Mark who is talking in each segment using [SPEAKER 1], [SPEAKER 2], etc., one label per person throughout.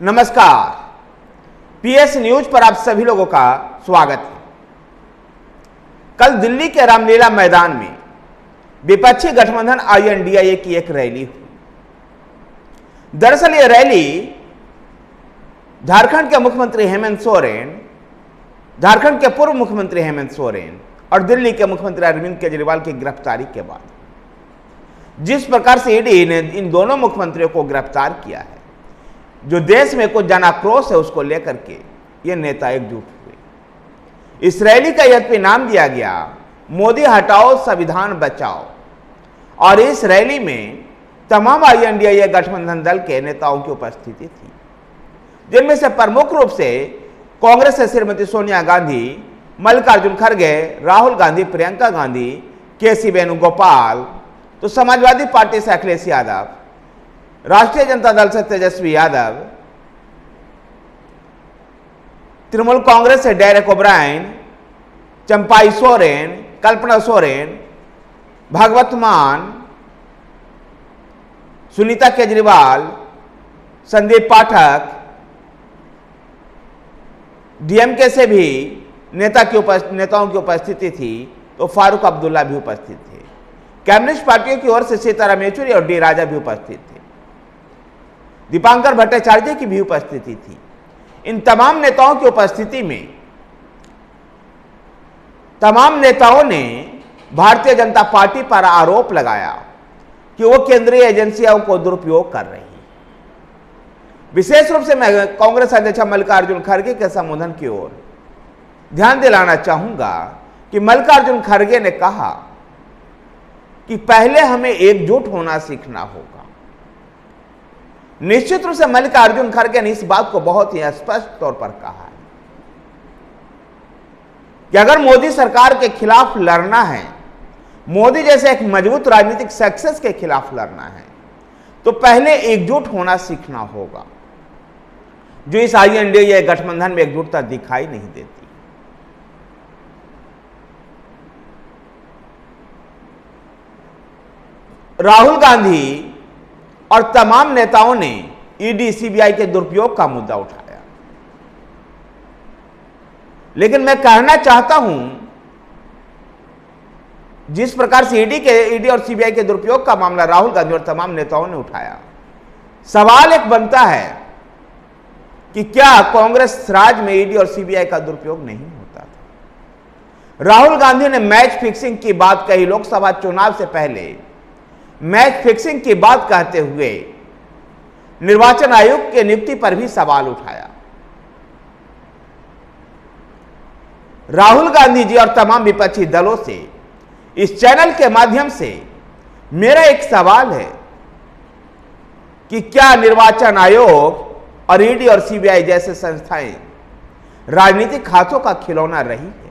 [SPEAKER 1] नमस्कार, PS news पर आप सभी लोगों का स्वागत है। कल दिल्ली के रामलीला मैदान में विपक्षी गठबंधन आईएनडीआईए की एक रैली हुई। दरअसल यह रैली झारखंड के मुख्यमंत्री हेमंत सोरेन, झारखंड के पूर्व मुख्यमंत्री हेमंत सोरेन और दिल्ली के मुख्यमंत्री अरविंद केजरीवाल की गिरफ्तारी के बाद, जिस प्रकार से ईडी ने इन दोनों मुख्यमंत्रियों को गिरफ्तार किया है, जो देश में कुछ जनाक्रोश है, उसको लेकर के ये नेता एकजुट हुए। इस रैली का यद्यपि नाम दिया गया मोदी हटाओ संविधान बचाओ, और इस रैली में तमाम आईएनडीआईए गठबंधन दल के नेताओं की उपस्थिति थी, जिनमें से प्रमुख रूप से कांग्रेस से श्रीमती सोनिया गांधी, मल्लिकार्जुन खड़गे, राहुल गांधी, प्रियंका गांधी, केसी वेणुगोपाल, तो समाजवादी पार्टी से अखिलेश यादव, राष्ट्रीय जनता दल से तेजस्वी यादव, तृणमूल कांग्रेस से डेरेक ओब्रायन, चंपाई सोरेन, कल्पना सोरेन, भगवत मान, सुनीता केजरीवाल, संदीप पाठक, डीएमके से भी नेताओं की उपस्थिति थी, तो फारूक अब्दुल्ला भी उपस्थित थे। कम्युनिस्ट पार्टियों की ओर से सीताराम येचुरी और डी राजा भी उपस्थित थे। दीपांकर भट्टाचार्य की भी उपस्थिति थी। इन तमाम नेताओं की उपस्थिति में तमाम नेताओं ने भारतीय जनता पार्टी पर आरोप लगाया कि वो केंद्रीय एजेंसियों को दुरुपयोग कर रही है। विशेष रूप से मैं कांग्रेस अध्यक्ष मल्लिकार्जुन खड़गे के संबोधन की ओर ध्यान दिलाना चाहूंगा कि मल्लिकार्जुन खड़गे ने कहा कि पहले हमें एकजुट होना सीखना होगा। निश्चित रूप से मल्लिकार्जुन खड़गे ने इस बात को बहुत ही स्पष्ट तौर पर कहा है कि अगर मोदी सरकार के खिलाफ लड़ना है, मोदी जैसे एक मजबूत राजनीतिक सक्सेस के खिलाफ लड़ना है, तो पहले एकजुट होना सीखना होगा, जो इस आईएनडीआईए गठबंधन में एकजुटता दिखाई नहीं देती। राहुल गांधी और तमाम नेताओं ने ईडी सीबीआई के दुरुपयोग का मुद्दा उठाया, लेकिन मैं कहना चाहता हूं, जिस प्रकार से ईडी और सीबीआई के दुरुपयोग का मामला राहुल गांधी और तमाम नेताओं ने उठाया, सवाल एक बनता है कि क्या कांग्रेस राज में ईडी और सीबीआई का दुरुपयोग नहीं होता था। राहुल गांधी ने मैच फिक्सिंग की बात कही। लोकसभा चुनाव से पहले मैच फिक्सिंग की बात कहते हुए निर्वाचन आयोग की नियुक्ति पर भी सवाल उठाया। राहुल गांधी जी और तमाम विपक्षी दलों से इस चैनल के माध्यम से मेरा एक सवाल है कि क्या निर्वाचन आयोग और ईडी और सीबीआई जैसे संस्थाएं राजनीतिक हाथों का खिलौना रही है?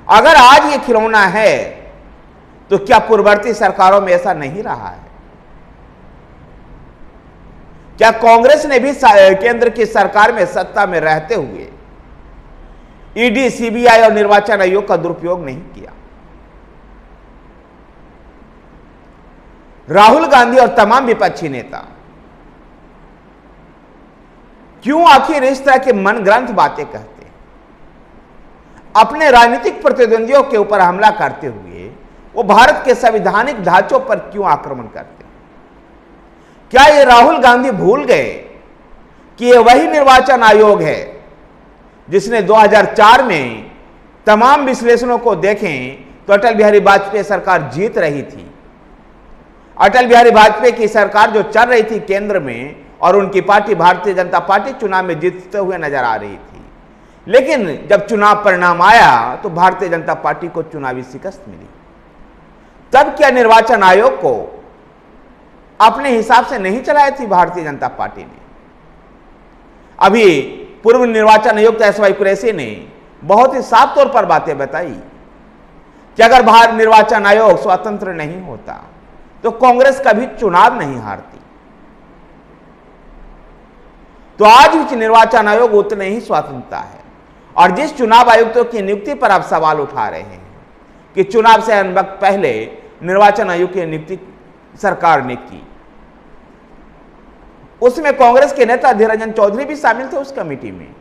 [SPEAKER 1] अगर आज ये खिलौना है, तो क्या पूर्ववर्ती सरकारों में ऐसा नहीं रहा है? क्या कांग्रेस ने भी केंद्र की सरकार में सत्ता में रहते हुए ईडी, सीबीआई और निर्वाचन आयोग का दुरुपयोग नहीं किया? राहुल गांधी और तमाम विपक्षी नेता क्यों आखिर इस तरह के मनगढ़ंत बातें कहते हैं? अपने राजनीतिक प्रतिद्वंदियों के ऊपर हमला करते हुए वो भारत के संवैधानिक ढांचों पर क्यों आक्रमण करते हैं? क्या ये राहुल गांधी भूल गए कि ये वही निर्वाचन आयोग है जिसने 2004 में तमाम विश्लेषणों को देखें तो अटल बिहारी वाजपेयी सरकार जीत रही थी। अटल बिहारी वाजपेयी की सरकार जो चल रही थी केंद्र में, और उनकी पार्टी भारतीय जनता पार्टी चुनाव में जीतते हुए नजर आ रही थी, लेकिन जब चुनाव परिणाम आया तो भारतीय जनता पार्टी को चुनावी शिकस्त मिली। तब क्या निर्वाचन आयोग को अपने हिसाब से नहीं चलाई थी भारतीय जनता पार्टी ने? अभी पूर्व निर्वाचन आयुक्त एसवाई कुरैशी ने बहुत ही साफ तौर पर बातें बताई कि अगर भारत निर्वाचन आयोग स्वतंत्र नहीं होता तो कांग्रेस कभी चुनाव नहीं हारती। तो आज भी निर्वाचन आयोग उतने ही स्वतंत्रता है, और जिस चुनाव आयुक्तों की नियुक्ति पर आप सवाल उठा रहे हैं कि चुनाव से वक्त पहले निर्वाचन आयोग की नियुक्ति सरकार ने की, उसमें कांग्रेस के नेता अधीर रंजन चौधरी भी शामिल थे उस कमेटी में।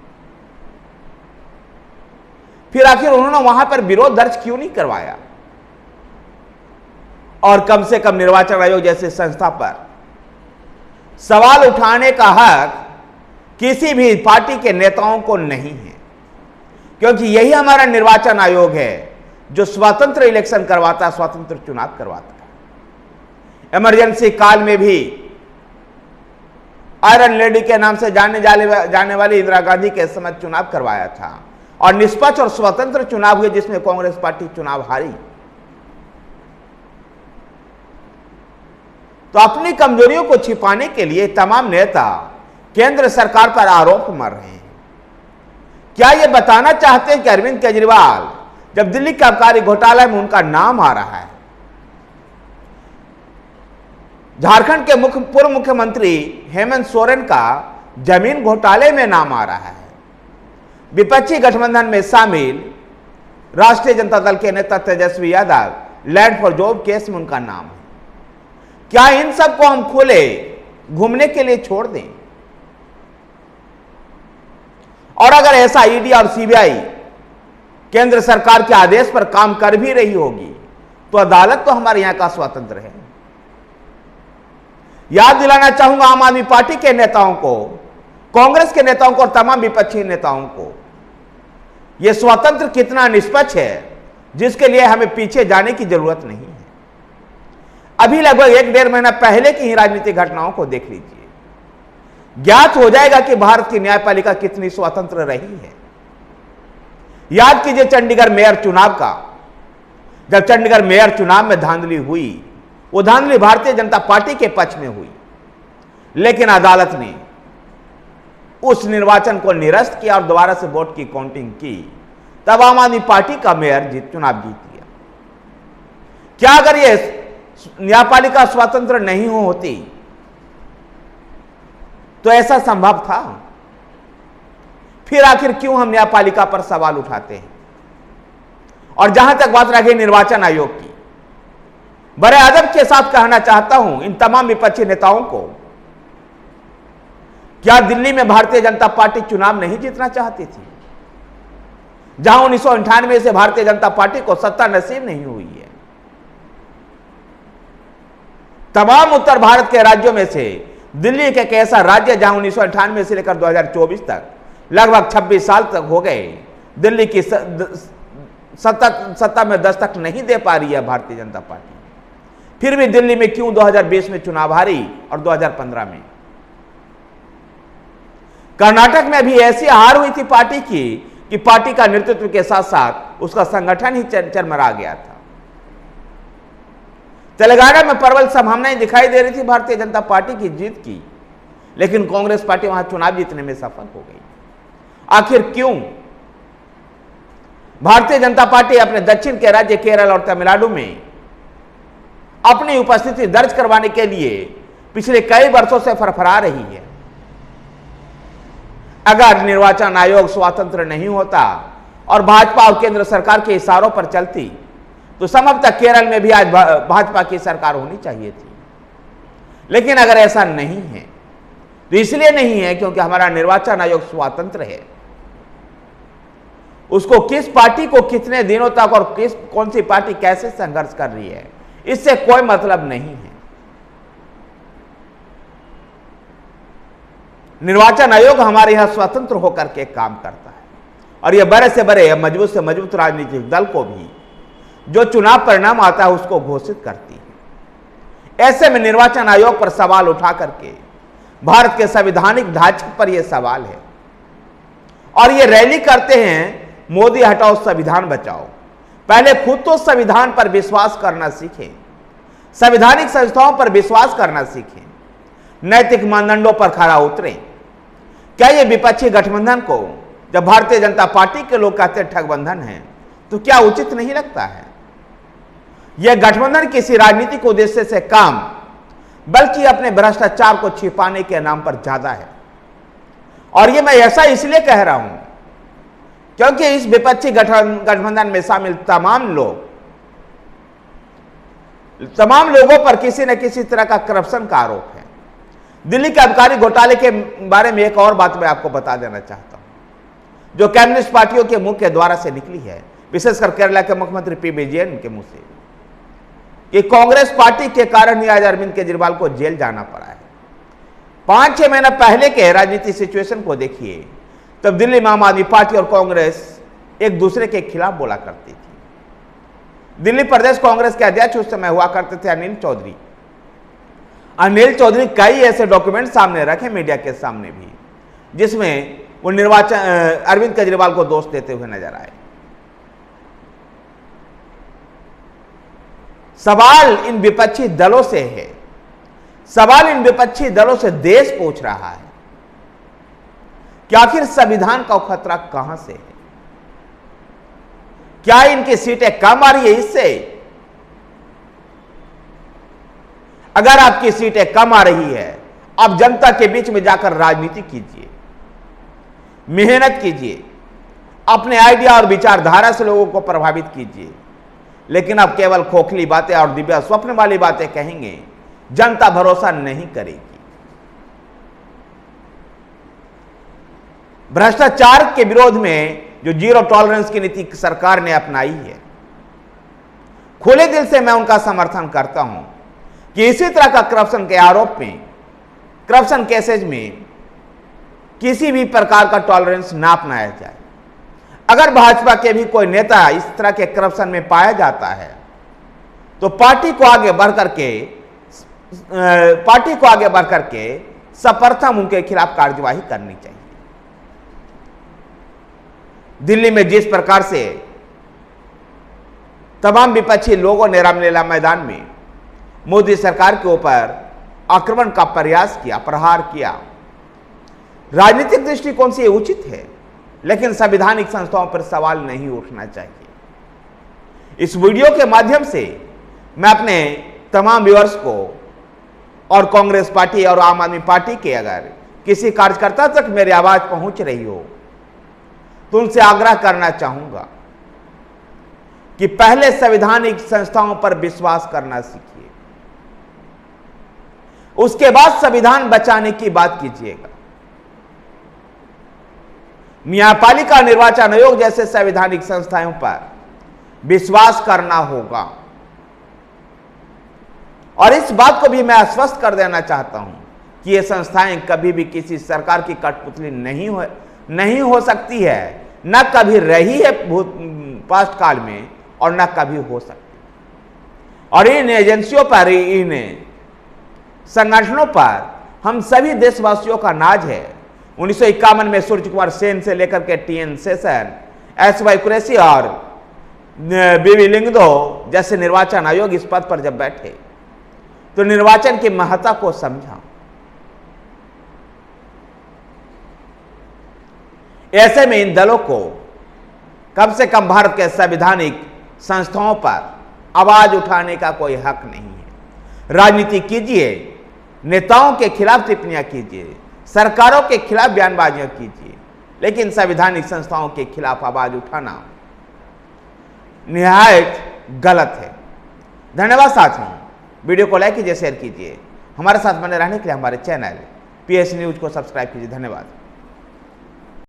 [SPEAKER 1] फिर आखिर उन्होंने वहां पर विरोध दर्ज क्यों नहीं करवाया? और कम से कम निर्वाचन आयोग जैसे संस्था पर सवाल उठाने का हक किसी भी पार्टी के नेताओं को नहीं है, क्योंकि यही हमारा निर्वाचन आयोग है जो स्वतंत्र इलेक्शन करवाता, स्वतंत्र चुनाव करवाता है। इमरजेंसी काल में भी आयरन लेडी के नाम से जाने वाली इंदिरा गांधी के समय चुनाव करवाया था और निष्पक्ष और स्वतंत्र चुनाव हुए जिसमें कांग्रेस पार्टी चुनाव हारी। तो अपनी कमजोरियों को छिपाने के लिए तमाम नेता केंद्र सरकार पर आरोप मर रहे हैं। क्या ये बताना चाहते हैं कि अरविंद केजरीवाल जब दिल्ली के आबकारी घोटाला में उनका नाम आ रहा है, झारखंड के पूर्व मुख्यमंत्री हेमंत सोरेन का जमीन घोटाले में नाम आ रहा है, विपक्षी गठबंधन में शामिल राष्ट्रीय जनता दल के नेता Tejashwi Yadav land for job case में उनका नाम है, क्या इन सबको हम खुले घूमने के लिए छोड़ दें? और अगर ऐसा ईडी और सीबीआई केंद्र सरकार के आदेश पर काम कर भी रही होगी तो अदालत तो हमारे यहां का स्वतंत्र है। याद दिलाना चाहूंगा आम आदमी पार्टी के नेताओं को, कांग्रेस के नेताओं को और तमाम विपक्षी नेताओं को, यह स्वतंत्र कितना निष्पक्ष है जिसके लिए हमें पीछे जाने की जरूरत नहीं है। अभी लगभग 1-1.5 महीना पहले की ही राजनीतिक घटनाओं को देख लीजिए, ज्ञात हो जाएगा कि भारत की न्यायपालिका कितनी स्वतंत्र रही है। याद कीजिए चंडीगढ़ मेयर चुनाव का, जब चंडीगढ़ मेयर चुनाव में धांधली हुई, वो धांधली भारतीय जनता पार्टी के पक्ष में हुई, लेकिन अदालत ने उस निर्वाचन को निरस्त किया और दोबारा से वोट की काउंटिंग की, तब आम आदमी पार्टी का मेयर चुनाव जीत गया। क्या अगर यह न्यायपालिका स्वतंत्र नहीं होती तो ऐसा संभव था? फिर आखिर क्यों हम न्यायपालिका पर सवाल उठाते हैं? और जहां तक बात रही निर्वाचन आयोग की, बड़े अदब के साथ कहना चाहता हूं इन तमाम विपक्षी नेताओं को, क्या दिल्ली में भारतीय जनता पार्टी चुनाव नहीं जीतना चाहती थी? जहां 1998 से भारतीय जनता पार्टी को सत्ता नसीब नहीं हुई है। तमाम उत्तर भारत के राज्यों में से दिल्ली एक ऐसा राज्य जहां 1998 से लेकर 2024 तक लगभग 26 साल तक हो गए, दिल्ली की सत्ता में दस्तक नहीं दे पा रही है भारतीय जनता पार्टी। फिर भी दिल्ली में क्यों 2020 में चुनाव हारी और 2015 में? कर्नाटक में भी ऐसी हार हुई थी पार्टी की कि पार्टी का नेतृत्व के साथ साथ उसका संगठन ही चरमरा गया था। तेलंगाना में प्रबल संभावनाएं दिखाई दे रही थी भारतीय जनता पार्टी की जीत की, लेकिन कांग्रेस पार्टी वहां चुनाव जीतने में सफल हो गई। आखिर क्यों? भारतीय जनता पार्टी अपने दक्षिण के राज्य केरल और तमिलनाडु में अपनी उपस्थिति दर्ज करवाने के लिए पिछले कई वर्षों से फरफरा रही है। अगर निर्वाचन आयोग स्वतंत्र नहीं होता और भाजपा और केंद्र सरकार के इशारों पर चलती तो संभवतः केरल में भी आज भाजपा की सरकार होनी चाहिए थी। लेकिन अगर ऐसा नहीं है तो इसलिए नहीं है क्योंकि हमारा निर्वाचन आयोग स्वतंत्र है। उसको किस पार्टी को कितने दिनों तक और कौन सी पार्टी कैसे संघर्ष कर रही है, इससे कोई मतलब नहीं है। निर्वाचन आयोग हमारे यहां स्वतंत्र होकर के काम करता है और यह बड़े से बड़े मजबूत से मजबूत राजनीतिक दल को भी जो चुनाव परिणाम आता है उसको घोषित करती है। ऐसे में निर्वाचन आयोग पर सवाल उठा करके भारत के संवैधानिक ढांचे पर यह सवाल है और ये रैली करते हैं मोदी हटाओ संविधान बचाओ। पहले खुद तो संविधान पर विश्वास करना सीखें, संवैधानिक संस्थाओं पर विश्वास करना सीखें, नैतिक मानदंडों पर खरा उतरें। क्या ये विपक्षी गठबंधन को जब भारतीय जनता पार्टी के लोग कहते हैं ठगबंधन है तो क्या उचित नहीं लगता है? यह गठबंधन किसी राजनीतिक उद्देश्य से कम बल्कि अपने भ्रष्टाचार को छिपाने के नाम पर ज्यादा है। और यह मैं ऐसा इसलिए कह रहा हूं क्योंकि इस विपक्षी गठबंधन में शामिल तमाम लोगों पर किसी न किसी तरह का करप्शन का आरोप है। दिल्ली के आबकारी घोटाले के बारे में एक और बात मैं आपको बता देना चाहता हूं, जो कम्युनिस्ट पार्टियों के मुंह के द्वारा से निकली है, विशेषकर केरला के मुख्यमंत्री पी विजयन के मुंह से, कि कांग्रेस पार्टी के कारण ही आज अरविंद केजरीवाल को जेल जाना पड़ा है। 5-6 महीना पहले के राजनीतिक सिचुएशन को देखिए, तब दिल्ली में आम आदमी पार्टी और कांग्रेस एक दूसरे के खिलाफ बोला करती थी। दिल्ली प्रदेश कांग्रेस के अध्यक्ष उस समय हुआ करते थे अनिल चौधरी। अनिल चौधरी कई ऐसे डॉक्यूमेंट सामने रखे मीडिया के सामने भी, जिसमें वो अरविंद केजरीवाल को दोष देते हुए नजर आए। सवाल इन विपक्षी दलों से है, सवाल इन विपक्षी दलों से देश पूछ रहा है कि आखिर संविधान का खतरा कहां से है? क्या इनकी सीटें कम आ रही है इससे? अगर आपकी सीटें कम आ रही है, आप जनता के बीच में जाकर राजनीति कीजिए, मेहनत कीजिए, अपने आइडिया और विचारधारा से लोगों को प्रभावित कीजिए। लेकिन आप केवल खोखली बातें और दिव्या स्वप्न वाली बातें कहेंगे, जनता भरोसा नहीं करेगी। भ्रष्टाचार के विरोध में जो जीरो टॉलरेंस की नीति सरकार ने अपनाई है, खुले दिल से मैं उनका समर्थन करता हूं कि इसी तरह का करप्शन के आरोप में, करप्शन केसेज में किसी भी प्रकार का टॉलरेंस ना अपनाया जाए। अगर भाजपा के भी कोई नेता इस तरह के करप्शन में पाया जाता है, तो पार्टी को आगे बढ़कर के सर्वप्रथम उनके खिलाफ कार्यवाही करनी चाहिए। दिल्ली में जिस प्रकार से तमाम विपक्षी लोगों ने रामलीला मैदान में मोदी सरकार के ऊपर आक्रमण का प्रयास किया, प्रहार किया, राजनीतिक दृष्टिकोण से उचित है, लेकिन संवैधानिक संस्थाओं पर सवाल नहीं उठना चाहिए। इस वीडियो के माध्यम से मैं अपने तमाम व्यूअर्स को और कांग्रेस पार्टी और आम आदमी पार्टी के अगर किसी कार्यकर्ता तक मेरी आवाज पहुंच रही हो, तो उनसे आग्रह करना चाहूंगा कि पहले संवैधानिक संस्थाओं पर विश्वास करना सीखिए, उसके बाद संविधान बचाने की बात कीजिएगा। न्यायपालिका, निर्वाचन आयोग जैसे संवैधानिक संस्थाओं पर विश्वास करना होगा। और इस बात को भी मैं आश्वस्त कर देना चाहता हूं कि ये संस्थाएं कभी भी किसी सरकार की कठपुतली नहीं हो सकती है, न कभी रही है पास्ट काल में, और न कभी हो सकती। और इन एजेंसियों पर, इन संगठनों पर हम सभी देशवासियों का नाज है। 1951 में सूर्य कुमार सेन से लेकर के टीएन शेषन, एस.वाई. कुरैशी और बी.वी. लिंगदो जैसे निर्वाचन आयोग इस पद पर जब बैठे, तो निर्वाचन की महत्ता को समझा। ऐसे में इन दलों को कम से कम भारत के संवैधानिक संस्थाओं पर आवाज उठाने का कोई हक नहीं है। राजनीति कीजिए, नेताओं के खिलाफ टिप्पणियां कीजिए, सरकारों के खिलाफ बयानबाजियां कीजिए, लेकिन संवैधानिक संस्थाओं के खिलाफ आवाज उठाना निहायत गलत है। धन्यवाद साथियों, वीडियो को लाइक कीजिए, शेयर कीजिए। हमारे साथ बने रहने के लिए हमारे चैनल PS न्यूज को सब्सक्राइब कीजिए। धन्यवाद।